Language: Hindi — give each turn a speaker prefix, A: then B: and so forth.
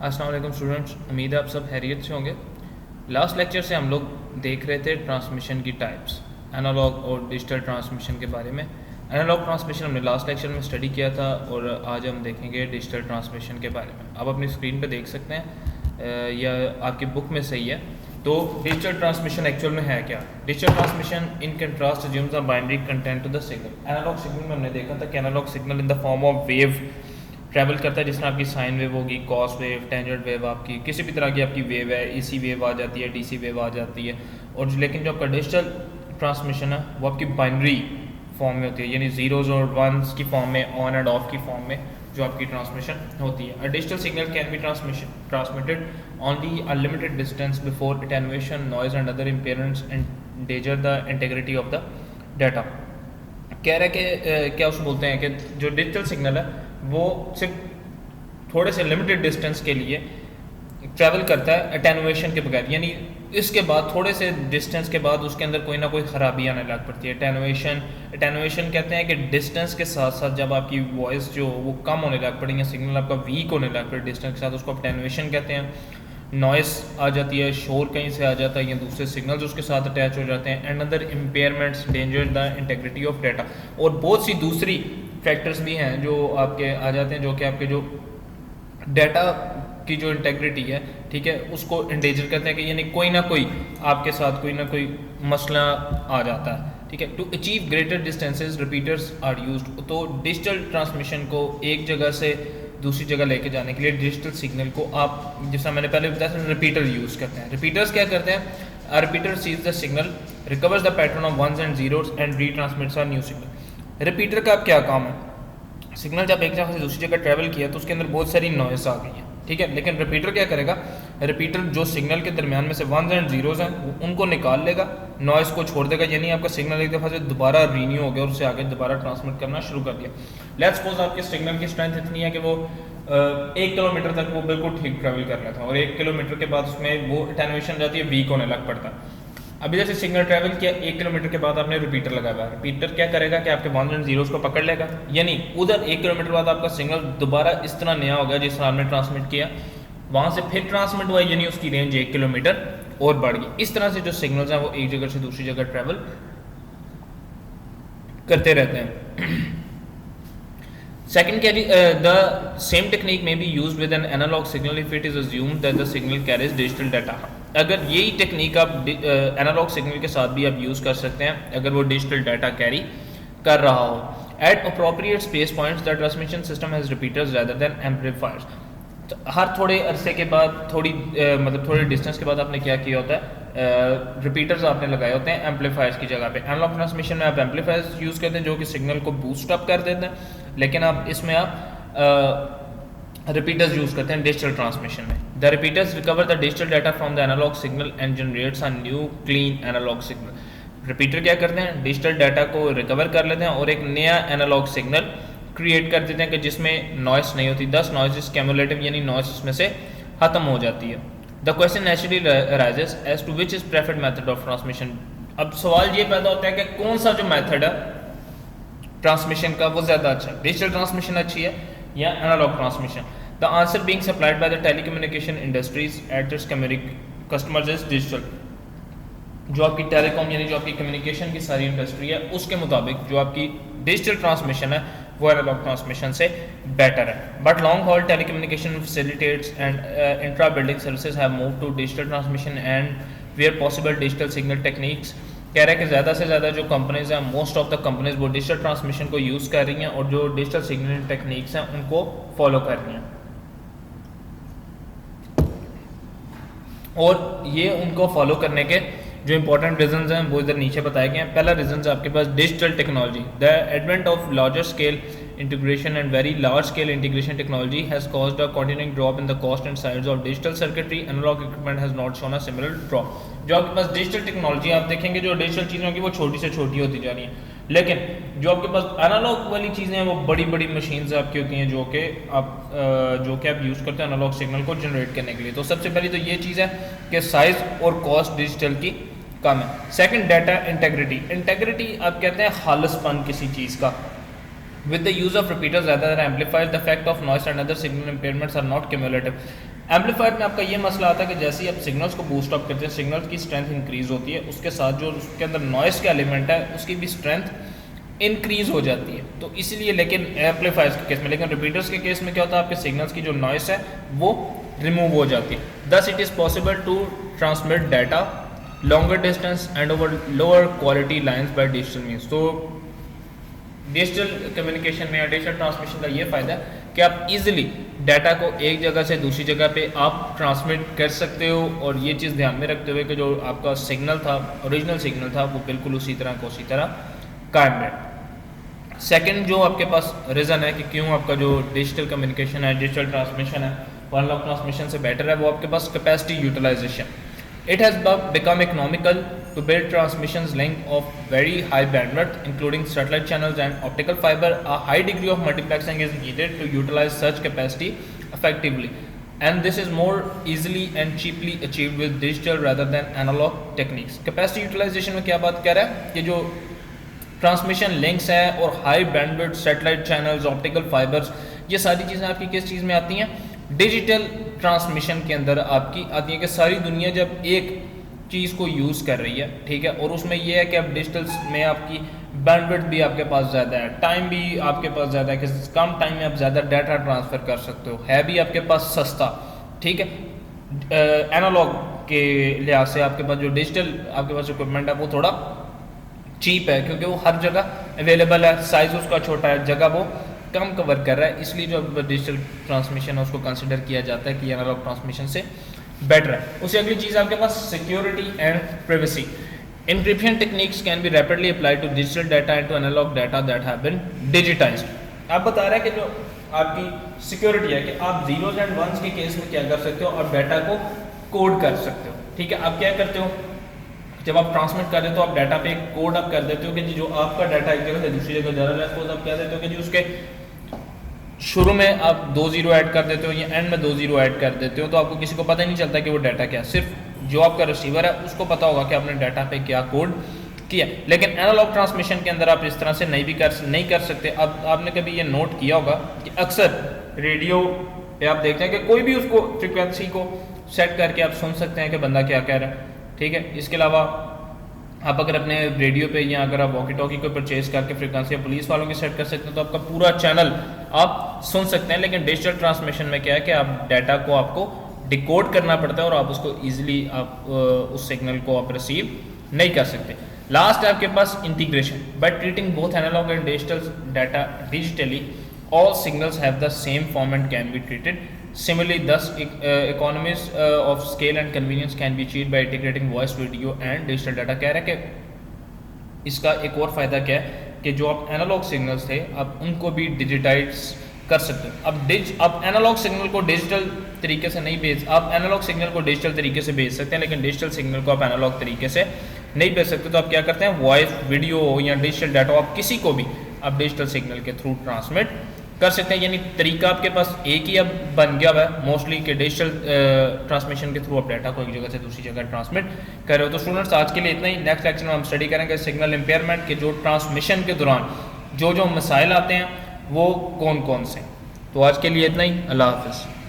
A: अस्सलाम वालेकुम स्टूडेंट्स, उम्मीद है आप सब खैरियत से होंगे। लास्ट लेक्चर से हम लोग देख रहे थे ट्रांसमिशन की टाइप्स, एनालॉग और डिजिटल ट्रांसमिशन के बारे में। एनालॉग ट्रांसमिशन हमने लास्ट लेक्चर में स्टडी किया था और आज हम देखेंगे डिजिटल ट्रांसमिशन के बारे में। आप अपनी स्क्रीन पे देख सकते हैं या आपकी बुक में सही है। तो डिजिटल ट्रांसमिशन एक्चुअल में है क्या? Digital transmission in contrast assumes a binary content to the signal. Analog signal में हमने देखा था कि analog signal in the form of wave travel करता है, जिसमें आपकी साइन वेव होगी, कॉस वेव, टेंजेंट वेव, आपकी किसी भी तरह की आपकी वेव है, एसी वेव आ जाती है, डीसी वेव आ जाती है। और लेकिन जो आपका डिजिटल ट्रांसमिशन है वो आपकी बाइनरी फॉर्म में होती है, यानी जीरोज और वंस की फॉर्म में, ऑन एंड ऑफ की फॉर्म में जो आपकी ट्रांसमिशन होती है। A digital signal can be transmitted only a limited distance before attenuation, noise and other impairments endanger the integrity of the data. कह रहे कि क्या उसको बोलते हैं कि जो डिजिटल सिग्नल है वो सिर्फ थोड़े से लिमिटेड डिस्टेंस के लिए ट्रैवल करता है अटेनुएशन के बगैर, यानी इसके बाद थोड़े से डिस्टेंस के बाद उसके अंदर कोई ना कोई ख़राबी आने लग पड़ती है। अटेनुएशन कहते हैं कि डिस्टेंस के साथ साथ जब आपकी वॉइस जो वो कम होने लग पड़ी या सिग्नल आपका वीक होने लग पड़े डिस्टेंस के साथ, उसको अटेनुएशन कहते हैं। नॉइस आ जाती है, शोर कहीं से आ जाता है या दूसरे सिग्नल्स उसके साथ अटैच हो जाते हैं। And other impairments danger the integrity of data. और बहुत सी दूसरी फैक्टर्स भी हैं जो आपके आ जाते हैं, जो कि आपके जो डाटा की जो इंटेग्रिटी है, ठीक है, उसको इंडेंजर कहते हैं कि यानी कोई ना कोई आपके साथ कोई ना कोई मसला आ जाता है, ठीक है। To achieve greater distances repeaters are used. तो डिजिटल ट्रांसमिशन को एक जगह से दूसरी जगह लेके जाने के लिए डिजिटल सिग्नल को आप, जैसा मैंने पहले बताया था, रिपीटर यूज़ करते हैं। रिपीटर्स क्या करते हैं? A repeater seize the signal, recovers the pattern of ones and zeros and retransmits a new signal. Repeater का क्या काम है? सिग्नल जब एक जगह से दूसरी जगह ट्रैवल किया तो उसके अंदर बहुत सारी नॉइस आ गई है, ठीक है, लेकिन रिपीटर क्या करेगा? रिपीटर जो सिग्नल के दरमियान में से वंस एंड जीरोस हैं उनको निकाल लेगा, नॉइस को छोड़ देगा, यानी आपका सिग्नल एक दफ़ा से दोबारा रीन्यू हो गया और उससे आगे दोबारा ट्रांसमिट करना शुरू कर दिया। लेट्स सपोज आपके सिग्नल की स्ट्रेंथ इतनी है कि वो 1 किलोमीटर तक वो बिल्कुल ठीक ट्रैवल कर रहा था और 1 किलोमीटर के बाद उसमें वो अटेनुएशन जाती है, वीक होने लग पड़ता है। अभी जैसे सिग्नल ट्रैवल किया 1 किलोमीटर के बाद आपने रिपीटर लगाया हुआ है, रिपीटर क्या करेगा कि आपके वंस एंड जीरोस को पकड़ लेगा, यानी उधर 1 किलोमीटर बाद आपका सिग्नल दोबारा इस तरह नया हो गया जिस तरह आपने ट्रांसमिट किया, वहाँ से फिर ट्रांसमिट हुआ, यानी उसकी रेंज 1 किलोमीटर और बढ़ गई। इस तरह से जो सिग्नल्स हैं वो एक जगह से दूसरी जगह ट्रैवल करते रहते हैं। सेकेंड क्या जी, द सेम टेक्निक में be use with an analog signal if it is assumed that the signal carries digital data. अगर यही टेक्निक आप एनालॉग सिग्नल के साथ भी आप यूज़ कर सकते हैं अगर वो डिजिटल डाटा कैरी कर रहा हो। Eight appropriate space points the transmission system has repeaters rather than amplifiers. तो हर थोड़े अरसे के बाद मतलब थोड़े डिस्टेंस के बाद आपने क्या किया होता है? रिपीटर्स आपने लगाए होते हैं एम्पलीफायर्स की जगह पे। एनालॉग ट्रांसमिशन में आप एम्पलीफायर्स यूज़ करते हैं जो कि सिग्नल को बूस्ट अप कर देते हैं, लेकिन आप इसमें आप रिपीटर्स यूज़ करते हैं डिजिटल ट्रांसमिशन में। The repeaters recover the digital data from the analog signal and generates a new clean analog signal. Repeater क्या करते हैं? डिजिटल डाटा को रिकवर कर लेते हैं और एक नया एनालॉग सिग्नल क्रिएट कर देते हैं कि जिसमें नॉइस नहीं होती, 10 नॉइज इज कैमुलेटिव, यानी नॉइस उसमें से खत्म हो जाती है। The question naturally raises as to which is preferred method of transmission. अब सवाल ये पैदा होता है कि कौन सा जो मेथड है ट्रांसमिशन का वो ज़्यादा अच्छा है, डिजिटल ट्रांसमिशन अच्छी है या analog transmission? The answer being supplied by the telecommunication industries at its customers is digital. जो आपकी टेलीकॉम यानी जो आपकी कम्युनिकेशन की सारी इंडस्ट्री है उसके मुताबिक जो आपकी डिजिटल ट्रांसमिशन है वो एनालॉग ट्रांसमिशन से बेटर है। But long haul telecommunication facilitates and intra building services have moved to digital transmission and where possible digital signal techniques. कह रहे हैं कि ज़्यादा से ज़्यादा जो कंपनीज हैं, मोस्ट ऑफ द कंपनीज वो डिजिटल ट्रांसमिशन को यूज़ कर रही हैं और जो डिजिटल सिग्नल टेक्निक्स हैं उनको फॉलो कर रही हैं। और ये उनको फॉलो करने के जो इंपॉर्टेंट रीजंस हैं वो इधर नीचे बताए गए हैं। पहला रीजन है आपके पास digital technology. The advent of larger scale integration and very large scale integration technology has caused a continuing drop in the cost and size of digital circuitry. Analog equipment has not shown a similar drop. जो आपके पास डिजिटल टेक्नोलॉजी आप देखेंगे जो डिजिटल चीज़ें होंगी वो छोटी से छोटी होती जा रही हैं, लेकिन जो आपके पास एनालॉग वाली चीज़ें हैं वो बड़ी बड़ी मशीन्स आपकी होती हैं जो कि आप यूज़ करते हैं एनालॉग सिग्नल को जनरेट करने के लिए। तो सबसे पहली तो ये चीज़ है कि साइज़ और कॉस्ट डिजिटल की कम है। Second, data integrity. इंटेग्रिटी आप कहते हैं खालिसपन किसी चीज़ का। With the use of repeaters rather than amplifiers, the effect of noise and other signal impairments are not cumulative. Amplifier में आपका ये मसला आता है कि जैसे ही आप सिग्नल्स को बूस्ट अप करते हैं, सिग्नल्स की स्ट्रेंथ इंक्रीज होती है, उसके साथ जो उसके अंदर नॉइस का एलिमेंट है उसकी भी स्ट्रेंथ इंक्रीज हो जाती है। तो इसीलिए, लेकिन एम्पलीफायर्स के केस में, लेकिन रिपीटर्स के केस में क्या होता है, आपके सिग्नल्स की जो नॉइस है वो रिमूव हो जाती है। Thus it is possible to transmit data longer distance and over lower quality lines by digital means. तो डिजिटल कम्युनिकेशन में या डिजिटल ट्रांसमिशन का ये फ़ायदा है कि आप इजीली डाटा को एक जगह से दूसरी जगह पे आप ट्रांसमिट कर सकते हो, और ये चीज़ ध्यान में रखते हुए कि जो आपका सिग्नल था, ओरिजिनल सिग्नल था, वो बिल्कुल उसी तरह को उसी तरह कायम रहे। सेकंड जो आपके पास रीज़न है कि क्यों आपका जो डिजिटल कम्युनिकेशन है, डिजिटल ट्रांसमिशन है, वो एनालॉग ट्रांसमिशन से बेटर है, वो आपके पास capacity utilisation. It has become economical to build transmissions link of very high bandwidth, including satellite channels and optical fiber. A high degree of multiplexing is needed to utilize such capacity effectively, and this is more easily and cheaply achieved with digital rather than analog techniques. Capacity utilization में क्या बात कर रहा है कि जो ट्रांसमिशन लिंक्स है और high bandwidth satellite channels, optical fibres, ये सारी चीज़ें आपकी किस चीज़ में आती हैं, डिजिटल ट्रांसमिशन के अंदर आपकी आती है कि सारी दुनिया जब एक चीज़ को यूज़ कर रही है, ठीक है, और उसमें यह है कि अब डिजिटल में आपकी बैंडविड्थ भी आपके पास ज़्यादा है, टाइम भी आपके पास ज़्यादा है कि कम टाइम में आप ज़्यादा डाटा ट्रांसफ़र कर सकते हो, है भी आपके पास सस्ता, ठीक है। एनालॉग के लिहाज से आपके पास जो डिजिटल आपके पास इक्विपमेंट है वो थोड़ा चीप है, क्योंकि वो हर जगह अवेलेबल है, साइज़ उसका छोटा है, जगह वो कम कवर कर रहा है, इसलिए जो डिजिटल ट्रांसमिशन है उसको कंसिडर किया जाता है कि एनालॉग ट्रांसमिशन से बेटर है। उससे अगली चीज़ आपके पास security and privacy. Encryption techniques can be rapidly applied to digital data and to analog data that have been digitized. आप बता रहे हैं कि जो आपकी सिक्योरिटी है कि आप जीरोज एंड वंस के केस में क्या कर सकते हो, आप डाटा को कोड कर सकते हो, ठीक है। आप क्या करते हो, जब आप ट्रांसमिट कर रहे हो तो आप डाटा पे एक कोड आप कर देते हो कि जो आपका डाटा एक जगह से दूसरी जगह जा रहा है, सपोज आप कह देते हो कि जी उसके शुरू में आप 2 0 ऐड कर देते हो या एंड में 2 0 ऐड कर देते हो, तो आपको किसी को पता ही नहीं चलता कि वो डाटा क्या है, सिर्फ जो आपका रिसीवर है उसको पता होगा कि आपने डाटा पे क्या कोड किया। लेकिन एनालॉग ट्रांसमिशन के अंदर आप इस तरह से नहीं कर सकते। अब आपने कभी ये नोट किया होगा कि अक्सर रेडियो पे आप देखते हैं कि कोई भी उसको फ्रिक्वेंसी को सेट करके आप सुन सकते हैं कि बंदा क्या कह रहा है, ठीक है। इसके अलावा आप अगर अपने रेडियो पे या अगर आप वॉकी टॉकी को परचेज करके फ्रिक्वेंसी पुलिस वालों की सेट कर सकते हैं तो आपका पूरा चैनल आप सुन सकते हैं। लेकिन डिजिटल ट्रांसमिशन में क्या है कि आप डाटा को आपको डिकोड करना पड़ता है और आप उसको ईजिली आप उस सिग्नल को आप रिसीव नहीं कर सकते। लास्ट है आपके पास integration. By treating both analogue and digital data digitally, all signals have the same form and can be treated similarly. Thus economies of scale and convenience can be achieved by integrating voice, video and digital data। कह रहा है कि इसका एक और फ़ायदा क्या है कि जो आप एनालॉग सिग्नल्स थे आप उनको भी डिजिटाइज कर सकते हो। अब एनालॉग सिग्नल को डिजिटल तरीके से नहीं भेज, आप एनालॉग सिग्नल को डिजिटल तरीके से भेज सकते हैं, लेकिन डिजिटल सिग्नल को आप एनालॉग तरीके से नहीं भेज सकते। तो आप क्या करते हैं, वॉइस, वीडियो या डिजिटल डाटा आप किसी को भी आप डिजिटल सिग्नल के थ्रू ट्रांसमिट कर सकते हैं। यानी तरीका आपके पास एक ही अब बन गया हुआ है मोस्टली कि डिजिटल ट्रांसमिशन के थ्रू आप डाटा को एक जगह से दूसरी जगह ट्रांसमिट कर रहे हो। तो स्टूडेंट्स आज के लिए इतना ही। नेक्स्ट लेक्चर में हम स्टडी करेंगे सिग्नल इम्पेयरमेंट के जो ट्रांसमिशन के दौरान जो मसाइल आते हैं वो कौन कौन से। तो आज के लिए इतना ही। अल्लाह हाफिज़।